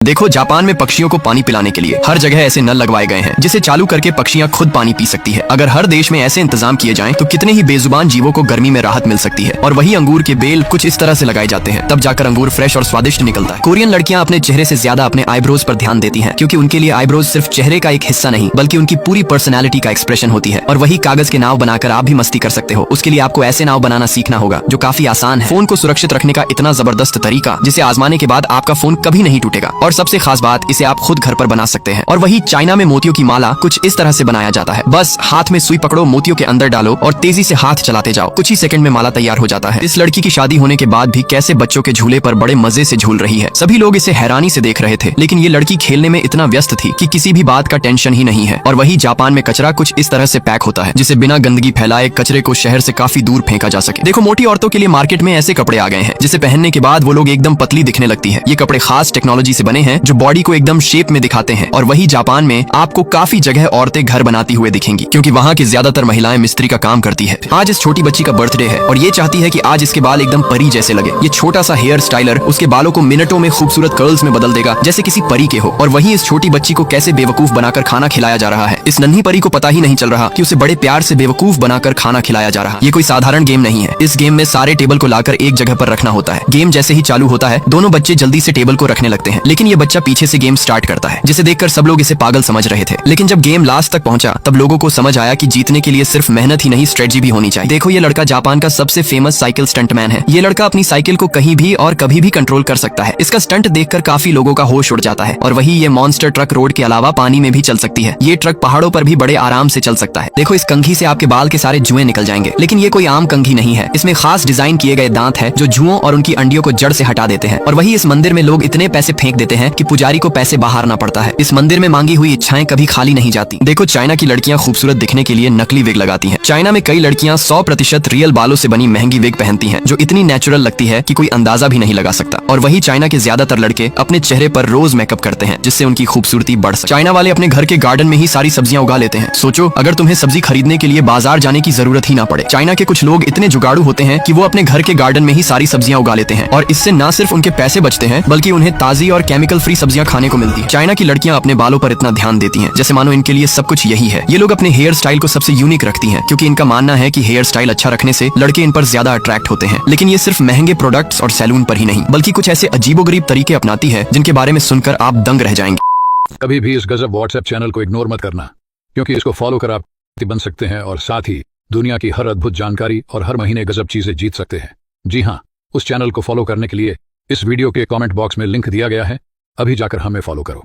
देखो, जापान में पक्षियों को पानी पिलाने के लिए हर जगह ऐसे नल लगवाए गए हैं जिसे चालू करके पक्षियां खुद पानी पी सकती है। अगर हर देश में ऐसे इंतजाम किए जाएं तो कितने ही बेजुबान जीवों को गर्मी में राहत मिल सकती है। और वही अंगूर के बेल कुछ इस तरह से लगाए जाते हैं, तब जाकर अंगूर फ्रेश और स्वादिष्ट निकलता है। कोरियन लड़कियां अपने चेहरे से ज्यादा अपने आईब्रोज पर ध्यान देती हैं, क्योंकि उनके लिए आईब्रोज सिर्फ चेहरे का एक हिस्सा नहीं बल्कि उनकी पूरी पर्सनैलिटी का एक्सप्रेशन होती है। और वही कागज के नाव बनाकर आप भी मस्ती कर सकते हो। उसके लिए आपको ऐसे नाव बनाना सीखना होगा जो काफी आसान है। फोन को सुरक्षित रखने का इतना जबरदस्त तरीका जिसे आजमाने के बाद आपका फोन कभी नहीं टूटेगा। और सबसे खास बात, इसे आप खुद घर पर बना सकते हैं। और वही चाइना में मोतियों की माला कुछ इस तरह से बनाया जाता है। बस हाथ में सुई पकड़ो, मोतियों के अंदर डालो और तेजी से हाथ चलाते जाओ। कुछ ही सेकंड में माला तैयार हो जाता है। इस लड़की की शादी होने के बाद भी कैसे बच्चों के झूले पर बड़े मजे से झूल रही है। सभी लोग इसे हैरानी से देख रहे थे, लेकिन ये लड़की खेलने में इतना व्यस्त थी कि किसी भी बात का टेंशन ही नहीं है। और वही जापान में कचरा कुछ इस तरह से पैक होता है जिसे बिना गंदगी फैलाए कचरे को शहर से काफी दूर फेंका जा सके। देखो, मोटी औरतों के लिए मार्केट में ऐसे कपड़े आ गए हैं जिसे पहनने के बाद वो लोग एकदम पतली दिखने लगती है। ये कपड़े खास टेक्नोलॉजी से बने हैं जो बॉडी को एकदम शेप में दिखाते हैं। और वही जापान में आपको काफी जगह औरतें घर बनाती हुए दिखेंगी, क्योंकि वहाँ की ज्यादातर महिलाएं मिस्त्री का काम करती है। आज इस छोटी बच्ची का बर्थडे है और ये चाहती है कि आज इसके बाल एकदम परी जैसे लगे। ये छोटा सा हेयर स्टाइलर उसके बालों को मिनटों में खूबसूरत कर्ल्स में बदल देगा, जैसे किसी परी के हो। और वहीं इस छोटी बच्ची को कैसे बेवकूफ बनाकर खाना खिलाया जा रहा है। इस नन्ही परी को पता ही नहीं चल रहा कि उसे बड़े प्यार से बेवकूफ बनाकर खाना खिलाया जा रहा है। ये कोई साधारण गेम नहीं है। इस गेम में सारे टेबल को लाकर एक जगह पर रखना होता है। गेम जैसे ही चालू होता है, दोनों बच्चे जल्दी से टेबल को रखने लगते हैं, लेकिन ये बच्चा पीछे से गेम स्टार्ट करता है, जिसे देखकर सब लोग इसे पागल समझ रहे थे। लेकिन जब गेम लास्ट तक पहुंचा, तब लोगों को समझ आया कि जीतने के लिए सिर्फ मेहनत ही नहीं, स्ट्रेटजी भी होनी चाहिए। देखो, ये लड़का जापान का सबसे फेमस साइकिल स्टंटमैन है। ये लड़का अपनी साइकिल को कहीं भी और कभी भी कंट्रोल कर सकता है। इसका स्टंट देखकर काफी लोगों का होश उड़ जाता है। और वही ये मॉन्स्टर ट्रक रोड के अलावा पानी में भी चल सकती है। ये ट्रक पहाड़ों पर भी बड़े आराम से चल सकता है। देखो, इस कंघी से आपके बाल के सारे जुएं निकल जाएंगे, लेकिन ये कोई आम कंघी नहीं है। इसमें खास डिजाइन किए गए दांत है जो जुओं और उनकी अंडियों को जड़ से हटा देते हैं। और वही इस मंदिर में लोग इतने पैसे फेंक देते हैं कि पुजारी को पैसे बहारना पड़ता है। इस मंदिर में मांगी हुई इच्छाएं कभी खाली नहीं जाती। देखो, चाइना की लड़कियां खूबसूरत दिखने के लिए नकली विग लगाती हैं। चाइना में कई लड़कियां 100% रियल बालों से बनी महंगी विग पहनती हैं, जो इतनी नेचुरल लगती है कि कोई अंदाजा भी नहीं लगा सकता। और वही चाइना के ज्यादातर लड़के अपने चेहरे पर रोज मेकअप करते हैं, जिससे उनकी खूबसूरती बढ़ सके। चाइना वाले अपने घर के गार्डन में ही सारी सब्जियां उगा लेते हैं। सोचो, अगर तुम्हें सब्जी खरीदने के लिए बाजार जाने की जरूरत ही ना पड़े। चाइना के कुछ लोग इतने जुगाड़ू होते हैं कि वो अपने घर के गार्डन में ही सारी सब्जियां उगा लेते हैं, और इससे न सिर्फ उनके पैसे बचते हैं बल्कि उन्हें ताजी और केमिकल फ्री सब्जियां खाने को मिलती है। चाइना की लड़कियां अपने बालों पर इतना ध्यान देती हैं जैसे मानो इनके लिए सब कुछ यही है। ये लोग अपने हेयर स्टाइल को सबसे यूनिक रखती हैं, क्योंकि इनका मानना है कि हेयर स्टाइल अच्छा रखने से लड़के इन पर ज्यादा अट्रैक्ट होते हैं। लेकिन ये सिर्फ महंगे प्रोडक्ट्स और सैलून पर ही नहीं, बल्कि कुछ ऐसे अजीबोगरीब तरीके अपनाती है जिनके बारे में सुनकर आप दंग रह जाएंगे। कभी भी इस गजब व्हाट्सएप चैनल को इग्नोर मत करना, क्योंकि इसको फॉलो कर आप बन सकते हैं और साथ ही दुनिया की हर अद्भुत जानकारी और हर महीने गजब चीजें जीत सकते हैं। जी हाँ, उस चैनल को फॉलो करने के लिए इस वीडियो के कमेंट बॉक्स में लिंक दिया गया है। अभी जाकर हमें फॉलो करो।